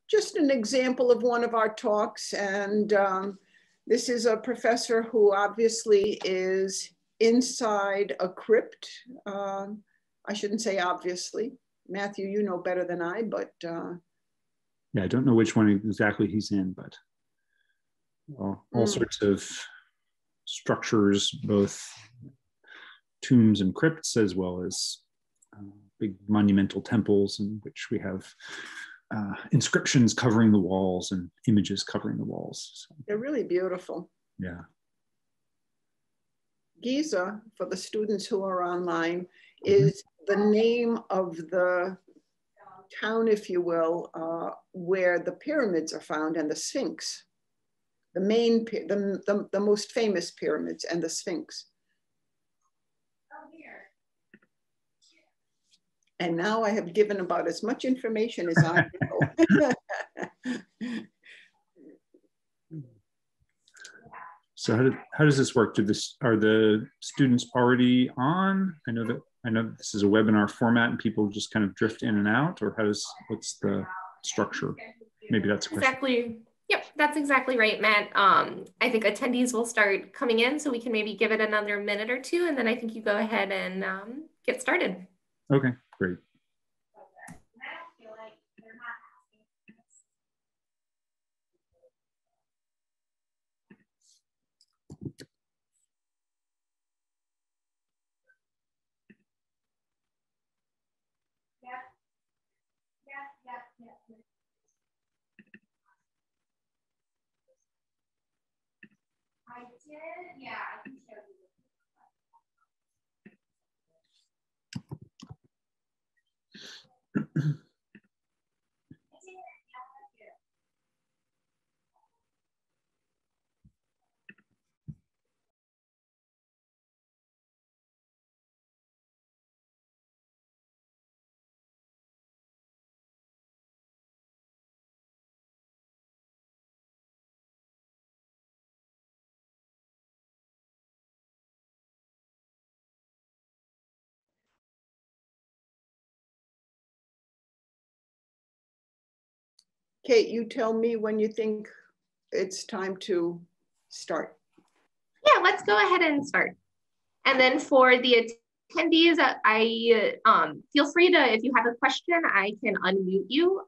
just an example of one of our talks. And this is a professor who obviously is inside a crypt. I shouldn't say obviously. Matthew, you know better than I, but. Yeah, I don't know which one exactly he's in, but all sorts of structures, both tombs and crypts, as well as big monumental temples in which we have inscriptions covering the walls and images covering the walls. So, they're really beautiful. Yeah. Giza, for the students who are online, is the name of the town, if you will, where the pyramids are found and the Sphinx, the most famous pyramids and the Sphinx. And now I have given about as much information as I know. So how does this work? Are the students already on? I know this is a webinar format and people just kind of drift in and out, or what's the structure? Maybe that's a question. Exactly. Yep, that's exactly right, Matt. I think attendees will start coming in, so we can maybe give it another minute or two, and then I think you go ahead and get started. Okay, great. I did, yeah, I can show you. Kate, you tell me when you think it's time to start. Yeah, let's go ahead and start. And then for the attendees, I feel free to, if you have a question, I can unmute you.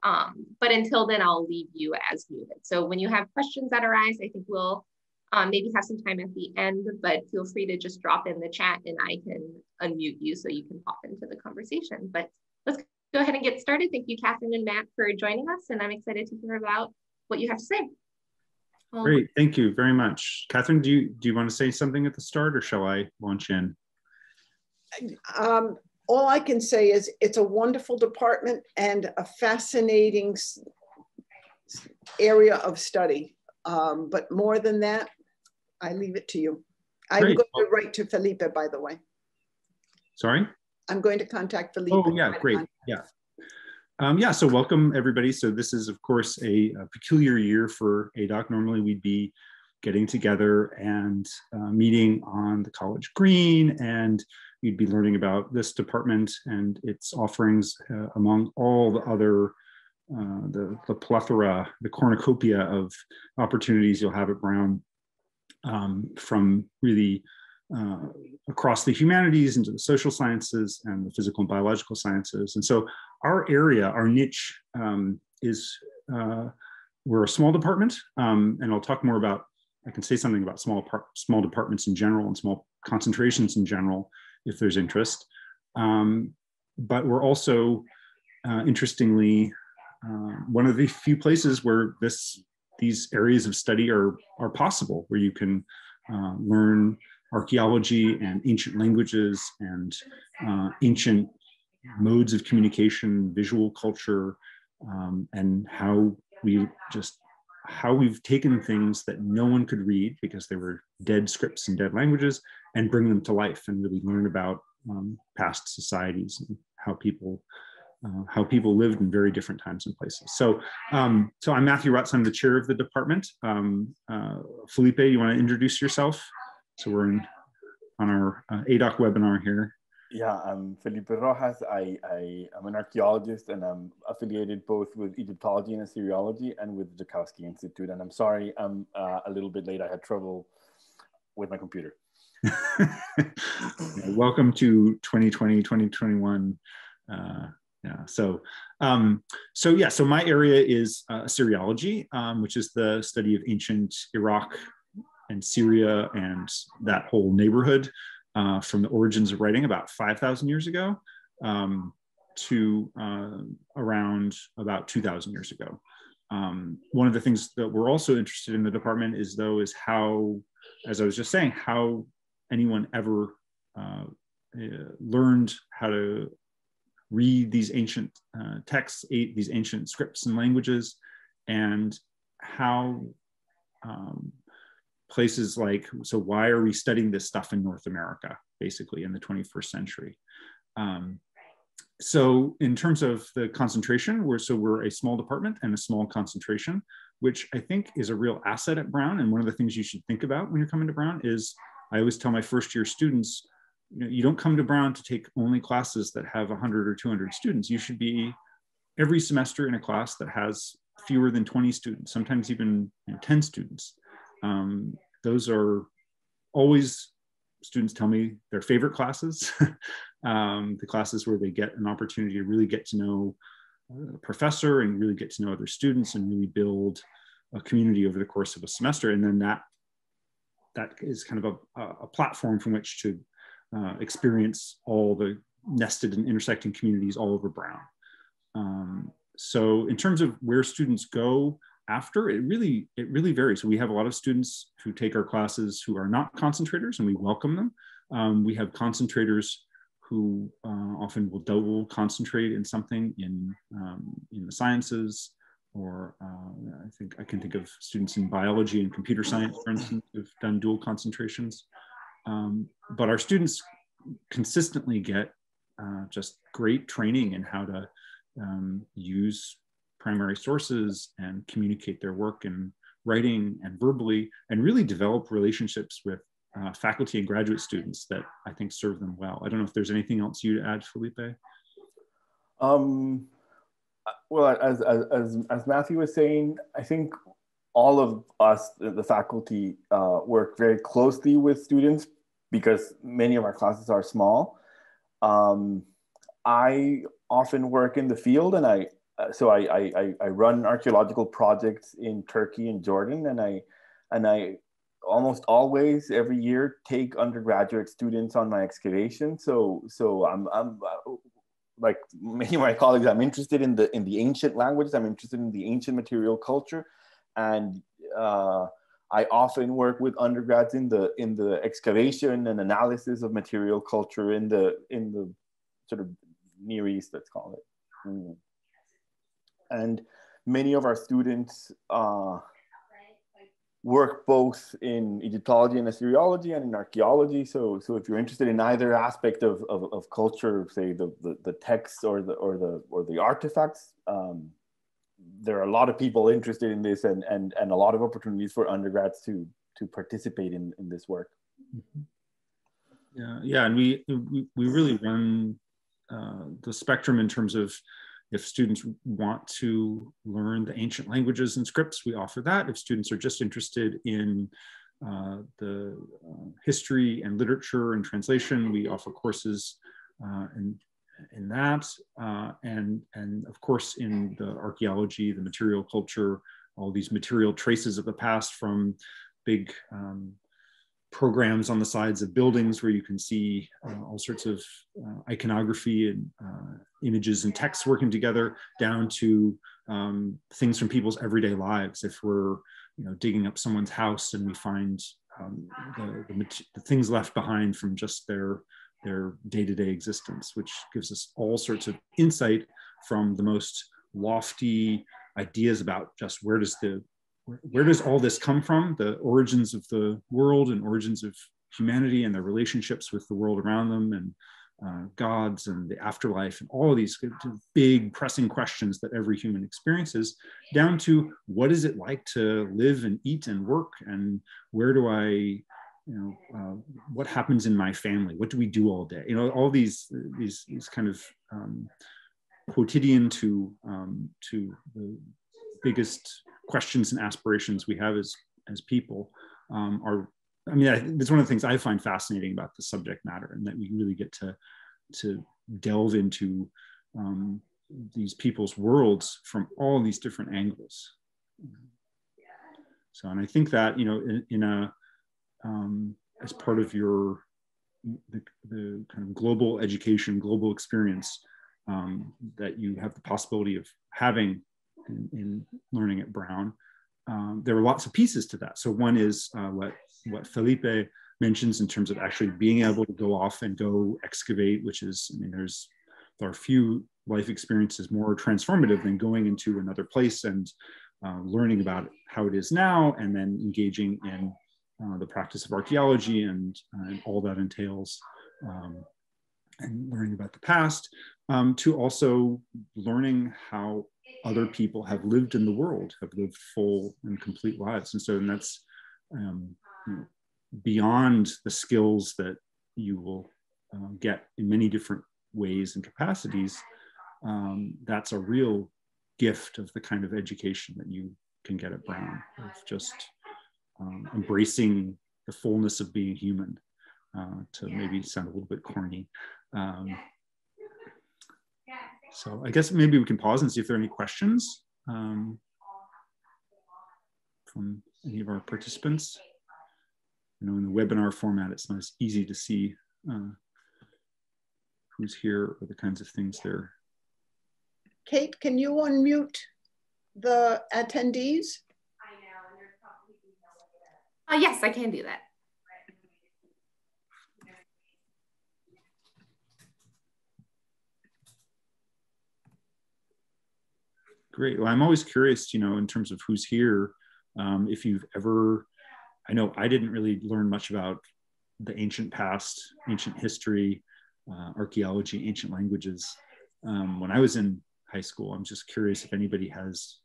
But until then, I'll leave you as muted. So when you have questions that arise, I think we'll maybe have some time at the end, but feel free to just drop in the chat and I can unmute you so you can pop into the conversation. But let's go ahead and get started. Thank you, Catherine and Matt, for joining us. And I'm excited to hear about what you have to say. Great, thank you very much. Catherine, do you want to say something at the start, or shall I launch in? All I can say is it's a wonderful department and a fascinating area of study. But more than that, I leave it to you. I'm going to write to Felipe, by the way. Sorry? I'm going to contact Felipe. Oh, yeah, great. Yeah. Yeah, so welcome everybody. So this is, of course, a peculiar year for ADOC. Normally we'd be getting together and meeting on the college green, and you'd be learning about this department and its offerings among all the other, the plethora, the cornucopia of opportunities you'll have at Brown, from really across the humanities into the social sciences and the physical and biological sciences. And so our area, our niche is, we're a small department, and I'll talk more about, I can say something about small departments in general and small concentrations in general, if there's interest. But we're also, interestingly, one of the few places where these areas of study are possible, where you can learn archaeology and ancient languages and ancient modes of communication, visual culture, and how we've taken things that no one could read because they were dead scripts and dead languages, and bring them to life and really learn about past societies and how people lived in very different times and places. So, so I'm Matthew Rutz, I'm the chair of the department. Felipe, you want to introduce yourself? So we're on our ADOC webinar here. Yeah, I'm Felipe Rojas. I am an archaeologist, and I'm affiliated both with Egyptology and Assyriology and with the Joukowsky Institute. And I'm sorry I'm a little bit late. I had trouble with my computer. Welcome to 2020, 2021. Yeah, so my area is Assyriology, which is the study of ancient Iraq and Syria and that whole neighborhood from the origins of writing about 5,000 years ago to around about 2,000 years ago. One of the things that we're also interested in the department is how, as I was just saying, how anyone ever learned how to read these ancient texts, these ancient scripts and languages, and how places like, so why are we studying this stuff in North America, basically in the 21st century? So in terms of the concentration, we're a small department and a small concentration, which I think is a real asset at Brown. And one of the things you should think about when you're coming to Brown is, I always tell my first year students, you don't come to Brown to take only classes that have 100 or 200 students. You should be every semester in a class that has fewer than 20 students, sometimes even 10 students. Those are always, students tell me, their favorite classes, the classes where they get an opportunity to really get to know the professor and really get to know other students and really build a community over the course of a semester. And then that is kind of a platform from which to experience all the nested and intersecting communities all over Brown. So in terms of where students go after, it really varies. So we have a lot of students who take our classes who are not concentrators, and we welcome them. We have concentrators who often will double concentrate in something in the sciences, or I can think of students in biology and computer science, for instance, who've done dual concentrations. But our students consistently get just great training in how to use primary sources and communicate their work in writing and verbally, and really develop relationships with faculty and graduate students that I think serve them well. I don't know if there's anything else you'd add, Felipe? Well, as Matthew was saying, I think all of us, the faculty, work very closely with students because many of our classes are small. I often work in the field, and I run archaeological projects in Turkey and Jordan, and I almost always every year take undergraduate students on my excavation. So I'm like many of my colleagues, I'm interested in the ancient languages. I'm interested in the ancient material culture, and I often work with undergrads in the excavation and analysis of material culture in the sort of Near East, let's call it. And many of our students work both in Egyptology and Assyriology and in archaeology. So if you're interested in either aspect of culture, say the texts or the artifacts, there are a lot of people interested in this, and a lot of opportunities for undergrads to participate in this work. Yeah, and we really run the spectrum in terms of, if students want to learn the ancient languages and scripts, we offer that. If students are just interested in the history and literature and translation, we offer courses in that. And of course, in the archaeology, the material culture, all these material traces of the past, from big programs on the sides of buildings where you can see all sorts of iconography and images and texts working together, down to things from people's everyday lives. If we're digging up someone's house and we find the things left behind from just their day-to-day existence, which gives us all sorts of insight from the most lofty ideas about just where does all this come from, the origins of the world and origins of humanity and their relationships with the world around them, and gods and the afterlife, and all of these big pressing questions that every human experiences, down to what is it like to live and eat and work, and where do I what happens in my family? What do we do all day? All these kind of quotidian to the biggest questions and aspirations we have as people are. I mean, it's one of the things I find fascinating about the subject matter, and that we really get to delve into these people's worlds from all these different angles. So, and I think that as part of the kind of global education, global experience that you have the possibility of having in learning at Brown, there are lots of pieces to that. So one is what Felipe mentions in terms of actually being able to go off and go excavate, which is, there are few life experiences more transformative than going into another place and learning about how it is now, and then engaging in the practice of archaeology and all that entails, and learning about the past, to also learning how other people have lived in the world, have lived full and complete lives. And that's beyond the skills that you will get in many different ways and capacities. That's a real gift of the kind of education that you can get at Brown, of just embracing the fullness of being human, to maybe sound a little bit corny. So I guess maybe we can pause and see if there are any questions from any of our participants. In the webinar format, it's not as easy to see who's here or the kinds of things they're. Kate, can you unmute the attendees? Yes, I can do that. Great. Well, I'm always curious, in terms of who's here, if you've ever, I know I didn't really learn much about the ancient past, ancient history, archaeology, ancient languages when I was in high school. I'm just curious if anybody has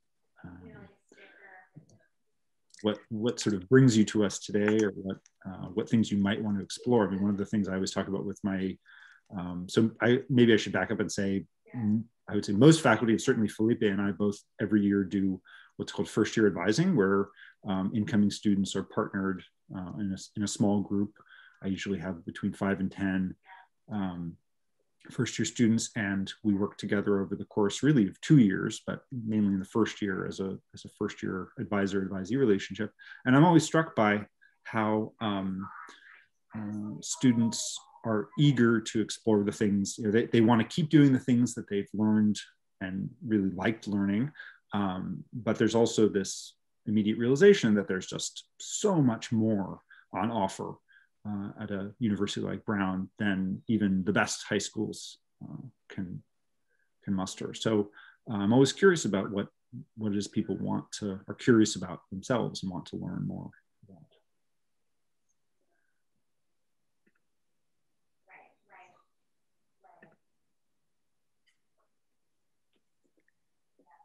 what sort of brings you to us today, or what things you might want to explore. I mean, one of the things I always talk about with my, maybe I should back up and say, I would say most faculty, and certainly Felipe and I both every year do what's called first year advising, where incoming students are partnered in a small group. I usually have between 5 and 10 first year students, and we work together over the course really of 2 years, but mainly in the first year as a first year advisor-advisee relationship. And I'm always struck by how students are eager to explore the things, they want to keep doing the things that they've learned and really liked learning. But there's also this immediate realization that there's just so much more on offer at a university like Brown than even the best high schools can muster. So I'm always curious about what it is people are curious about themselves and want to learn more about.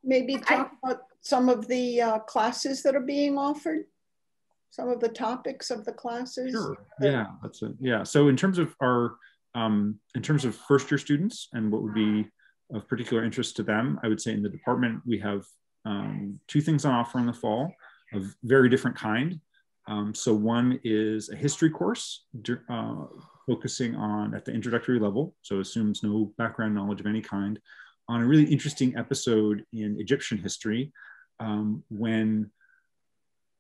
Maybe talk about some of the classes that are being offered, some of the topics of the classes. Sure. Yeah, that's it. Yeah. So in terms of our, in terms of first year students and what would be of particular interest to them, I would say in the department we have 2 things on offer in the fall of very different kind. So one is a history course focusing on at the introductory level, so assumes no background knowledge of any kind, on a really interesting episode in Egyptian history when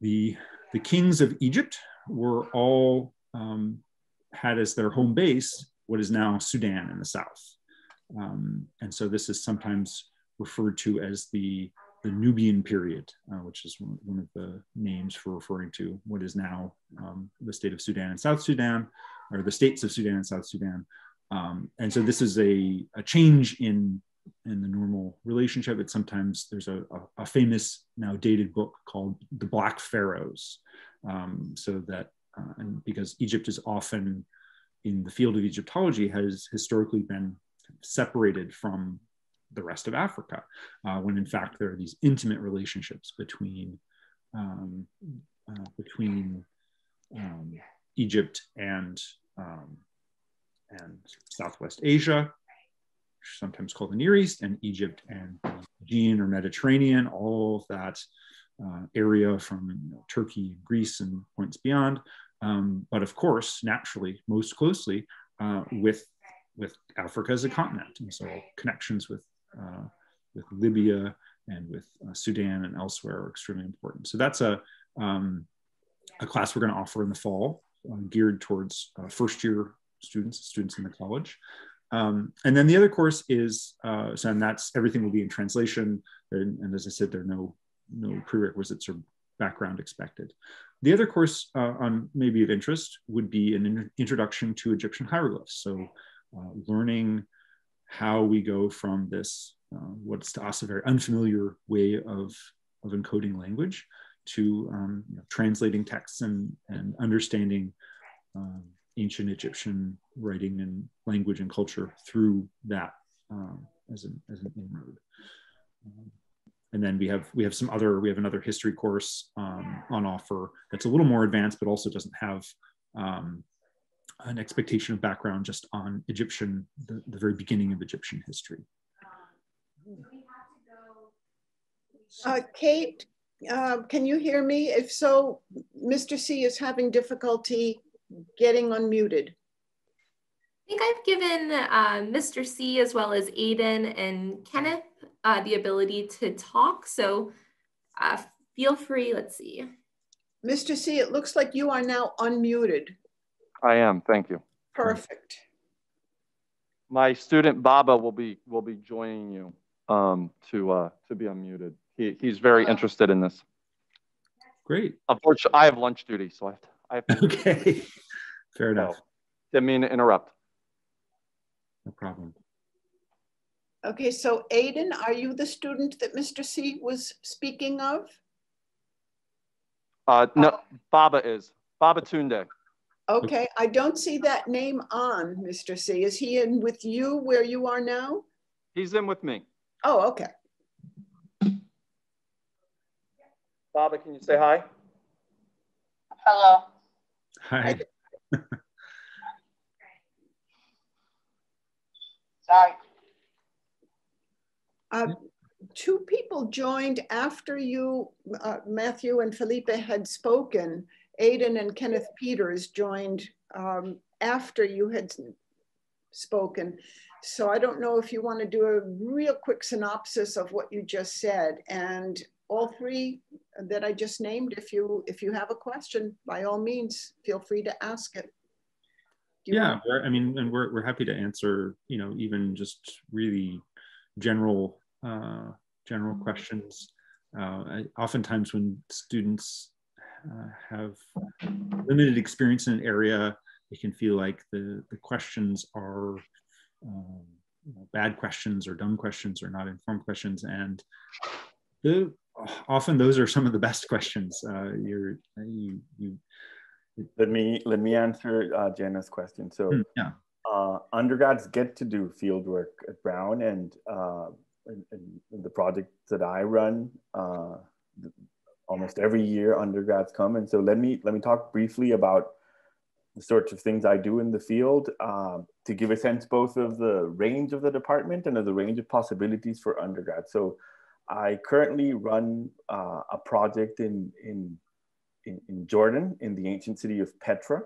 the kings of Egypt were all had as their home base what is now Sudan in the south. And so this is sometimes referred to as the Nubian period, which is one of the names for referring to what is now the state of Sudan and South Sudan, or the states of Sudan and South Sudan. And so this is a change in the normal relationship. It's sometimes there's a famous now dated book called The Black Pharaohs. So that, and because Egypt is often in the field of Egyptology has historically been separated from the rest of Africa, when in fact there are these intimate relationships between Egypt and Southwest Asia, sometimes called the Near East, and Egypt and the Aegean or Mediterranean, all of that area from Turkey, Greece, and points beyond. But of course, naturally, most closely with Africa as a continent, and so connections with Libya and with Sudan and elsewhere are extremely important. So that's a class we're going to offer in the fall, geared towards first-year students in the college. And then the other course is, and that's everything will be in translation. And as I said, there are no prerequisites or background expected. The other course on maybe of interest would be an introduction to Egyptian hieroglyphs. So learning how we go from this, what's to us a very unfamiliar way of encoding language to translating texts and understanding ancient Egyptian writing and language and culture through that as an inroad. And then we have another history course on offer that's a little more advanced, but also doesn't have an expectation of background just on Egyptian, the very beginning of Egyptian history. Kate, can you hear me? If so, Mr. C is having difficulty getting unmuted. I think I've given Mr. C as well as Aiden and Kenneth the ability to talk. So feel free, let's see. Mr. C, it looks like you are now unmuted. I am, thank you. Perfect. My student Baba will be joining you to be unmuted. He's very interested in this. Great. Unfortunately, I have lunch duty, so I have to. Okay, fair enough. Didn't mean to interrupt. No problem. Okay, so Aiden, are you the student that Mr. C was speaking of? No, Baba is. Baba Tunde. Okay, I don't see that name on Mr. C. Is he in with you where you are now? He's in with me. Oh, okay. Baba, can you say hi? Hello. Hi. Sorry. Two people joined after you, Matthew and Felipe had spoken. Aiden and Kenneth Peters joined after you had spoken. So I don't know if you want to do a real quick synopsis of what you just said. And all three that I just named, if you have a question, by all means, feel free to ask it. Yeah, we're happy to answer, even just really general questions. Oftentimes when students have limited experience in an area, it can feel like the questions are bad questions or dumb questions or not informed questions, and often those are some of the best questions. Let me answer Jenna's question. So yeah. Undergrads get to do field work at Brown, and in the project that I run, almost every year undergrads come. And so let me talk briefly about the sorts of things I do in the field to give a sense both of the range of the department and of the range of possibilities for undergrads. So I currently run a project in Jordan, in the ancient city of Petra,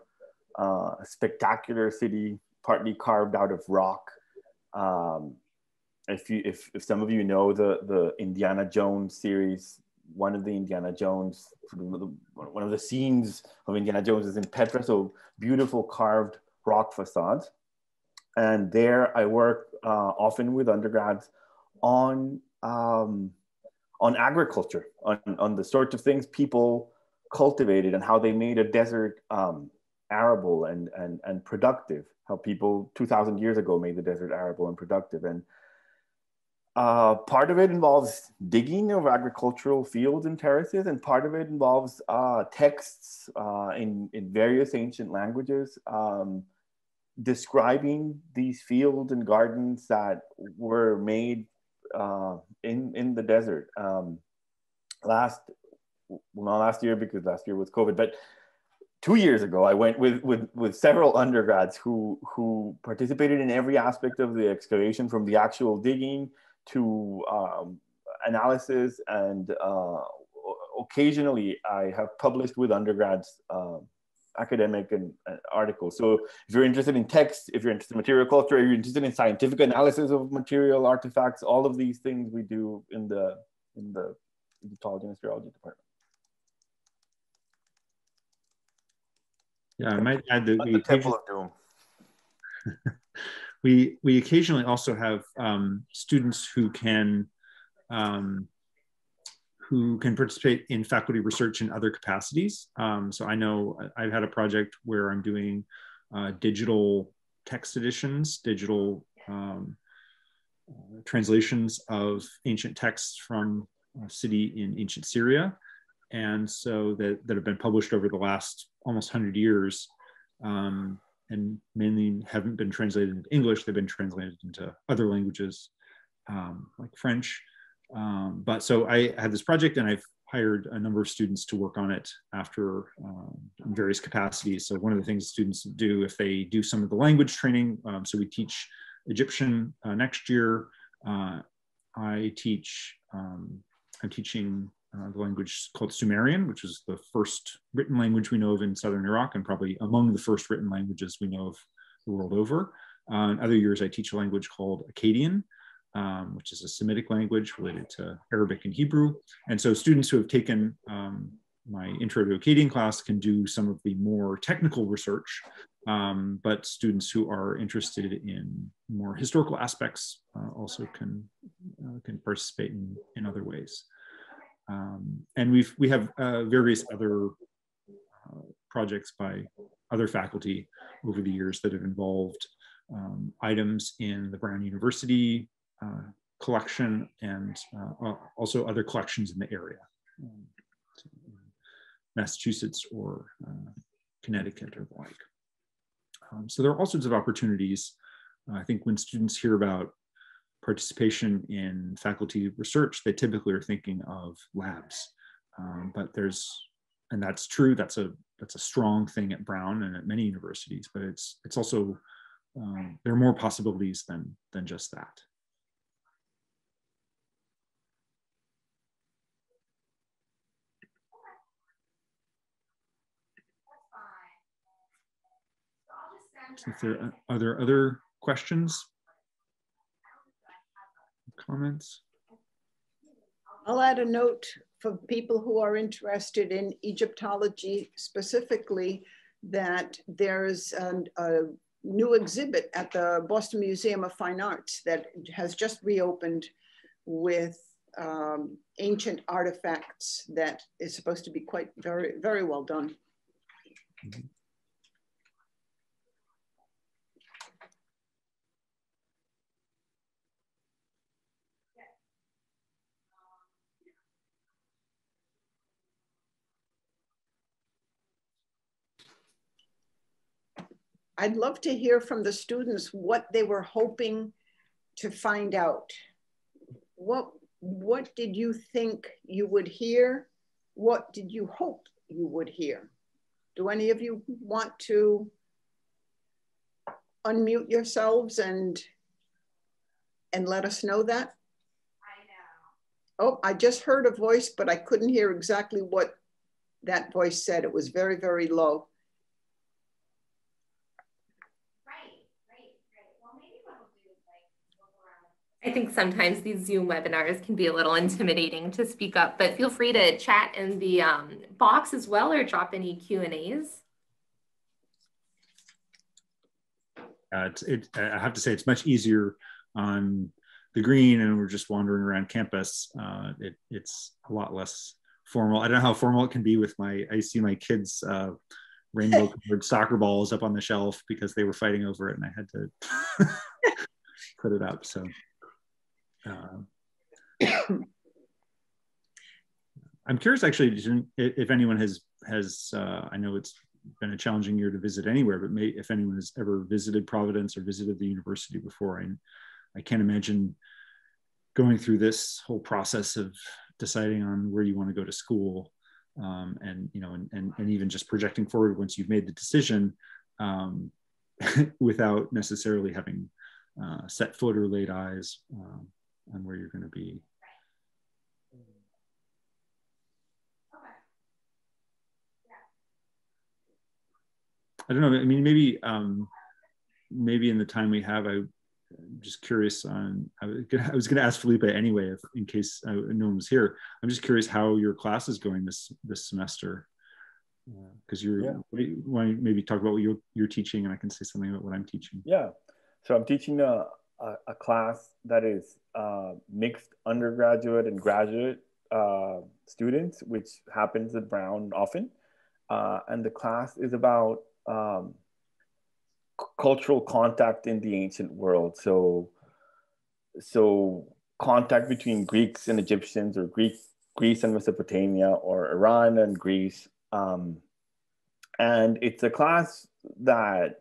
a spectacular city partly carved out of rock. If some of you know the Indiana Jones series, one of the scenes of Indiana Jones is in Petra, so beautiful carved rock facades. And there I work often with undergrads on agriculture, on the sorts of things people cultivated and how they made a desert arable and productive, how people 2,000 years ago made the desert arable and productive. And part of it involves digging of agricultural fields and terraces, and part of it involves texts in various ancient languages describing these fields and gardens that were made in the desert. Not last year because last year was COVID, but 2 years ago, I went with several undergrads who participated in every aspect of the excavation, from the actual digging to analysis, and occasionally I have published with undergrads academic and articles. So if you're interested in text, if you're interested in material culture, if you're interested in scientific analysis of material artifacts, all of these things we do in the Egyptology and Assyriology department. Yeah, I might add that the Temple of Doom. we occasionally also have students who can participate in faculty research in other capacities. So I know I've had a project where I'm doing digital text editions, digital translations of ancient texts from a city in ancient Syria. And so that have been published over the last almost 100 years, and mainly haven't been translated into English. They've been translated into other languages, like French. But so I had this project, and I've hired a number of students to work on it after in various capacities. So one of the things students do if they do some of the language training, so we teach Egyptian next year. I'm teaching the language called Sumerian, which is the first written language we know of in southern Iraq, and probably among the first written languages we know of the world over. In other years, I teach a language called Akkadian, which is a Semitic language related to Arabic and Hebrew. And so students who have taken my Intro to Akkadian class can do some of the more technical research, but students who are interested in more historical aspects also can participate in other ways. And we have various other projects by other faculty over the years that have involved items in the Brown University collection, and also other collections in the area, Massachusetts or Connecticut or the like. So there are all sorts of opportunities. I think when students hear about participation in faculty research, they typically are thinking of labs, but and that's true. That's a strong thing at Brown and at many universities, but it's also there are more possibilities than just that. So are there other questions? Comments? I'll add a note for people who are interested in Egyptology specifically, that there's a new exhibit at the Boston Museum of Fine Arts that has just reopened with ancient artifacts that is supposed to be very, very well done. Mm-hmm. I'd love to hear from the students what they were hoping to find out. What did you think you would hear? What did you hope you would hear? Do any of you want to unmute yourselves and let us know that? I know. Oh, I just heard a voice, but I couldn't hear exactly what that voice said. It was very, very low. I think sometimes these Zoom webinars can be a little intimidating to speak up, but feel free to chat in the box as well, or drop any Q&As. I have to say, it's much easier on the green and we're just wandering around campus. It's a lot less formal. I don't know how formal it can be with I see my kids' rainbow colored soccer balls up on the shelf because they were fighting over it and I had to put it up. So. I'm curious actually if anyone has I know it's been a challenging year to visit anywhere, but if anyone has ever visited Providence or visited the university before. I can't imagine going through this whole process of deciding on where you want to go to school and and even just projecting forward once you've made the decision, without necessarily having set foot or laid eyes on where you're going to be. I don't know. I mean, maybe in the time we have, I'm just curious on. I was going to ask Felipe anyway, in case no one was here. I'm just curious how your class is going this semester, because you want to maybe talk about what you're teaching, and I can say something about what I'm teaching. Yeah, so I'm teaching a class that is mixed undergraduate and graduate students, which happens at Brown often, and the class is about cultural contact in the ancient world. So contact between Greeks and Egyptians, or Greece and Mesopotamia, or Iran and Greece. And it's a class that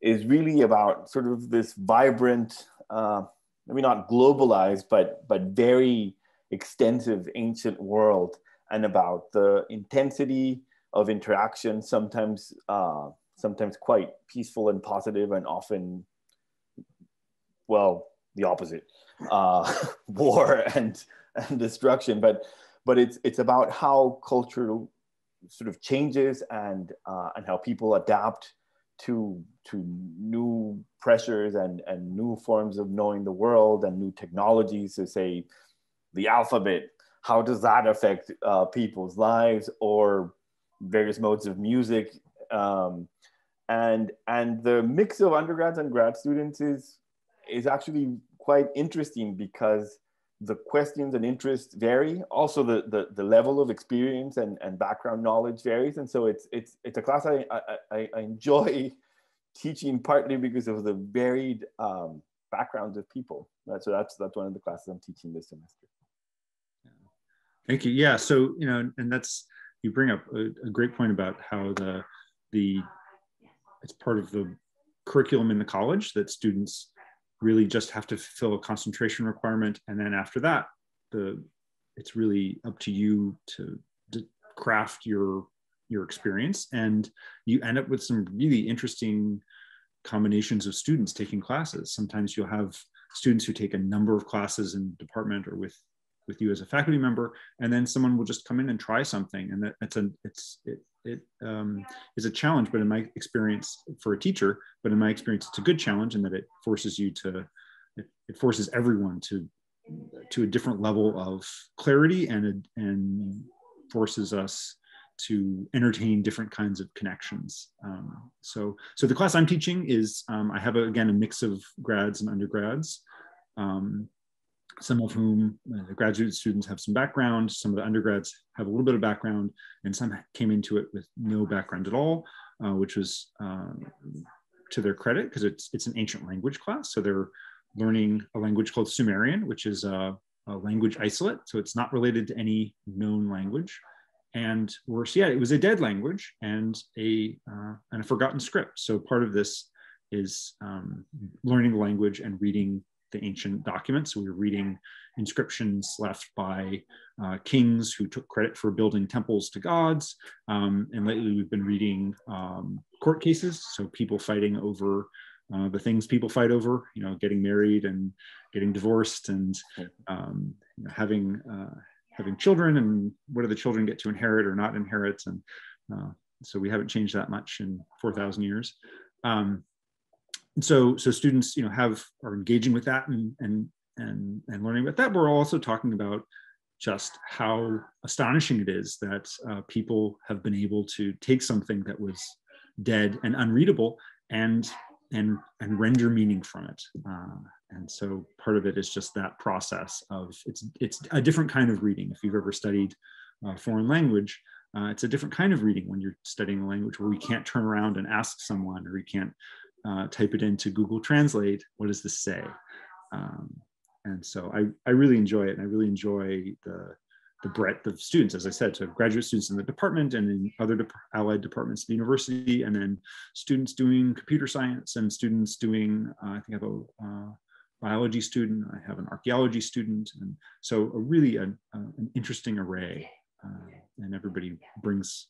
is really about sort of this vibrant, maybe not globalized, but very extensive ancient world, and about the intensity of interaction, sometimes quite peaceful and positive, and often, well, the opposite, war and destruction. But it's about how culture sort of changes, and how people adapt to new pressures and new forms of knowing the world, and new technologies. So say the alphabet, how does that affect people's lives, or various modes of music, and the mix of undergrads and grad students is actually quite interesting, because the questions and interests vary. Also, the level of experience and background knowledge varies, and so it's a class I enjoy teaching, partly because of the varied backgrounds of people. So that's one of the classes I'm teaching this semester. Thank you. Yeah. So and that's, you bring up a great point about how it's part of the curriculum in the college that students really just have to fulfill a concentration requirement, and then after that, it's really up to you to craft your experience, and you end up with some really interesting combinations of students taking classes. Sometimes you'll have students who take a number of classes in the department or with you as a faculty member, and then someone will just come in and try something, and it is a challenge, but in my experience, for a teacher, but in my experience, it's a good challenge, in that it forces you it forces everyone to a different level of clarity, and forces us to entertain different kinds of connections. So the class I'm teaching is, I have again a mix of grads and undergrads. Some of whom, the graduate students, have some background, some of the undergrads have a little bit of background, and some came into it with no background at all, which was to their credit, because it's an ancient language class. So they're learning a language called Sumerian, which is a language isolate. So it's not related to any known language. And it was a dead language and a forgotten script. So part of this is learning the language and reading the ancient documents. So we were reading inscriptions left by kings who took credit for building temples to gods. And lately we've been reading court cases. So people fighting over the things people fight over, getting married and getting divorced, and having children, and what do the children get to inherit or not inherit. And so we haven't changed that much in 4,000 years. So students, are engaging with that and learning about that. We're also talking about just how astonishing it is that people have been able to take something that was dead and unreadable and render meaning from it. And so part of it is just that process of it's a different kind of reading. If you've ever studied foreign language, it's a different kind of reading when you're studying a language where we can't turn around and ask someone, or we can't type it into Google Translate, what does this say? And so I really enjoy it, and I really enjoy the breadth of students, as I said, so graduate students in the department and in other allied departments at the university, and then students doing computer science, and students doing, I think I have a biology student, I have an archaeology student, and so really an interesting array and everybody brings,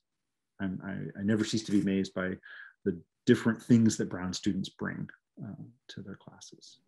I never cease to be amazed by the different things that Brown students bring to their classes.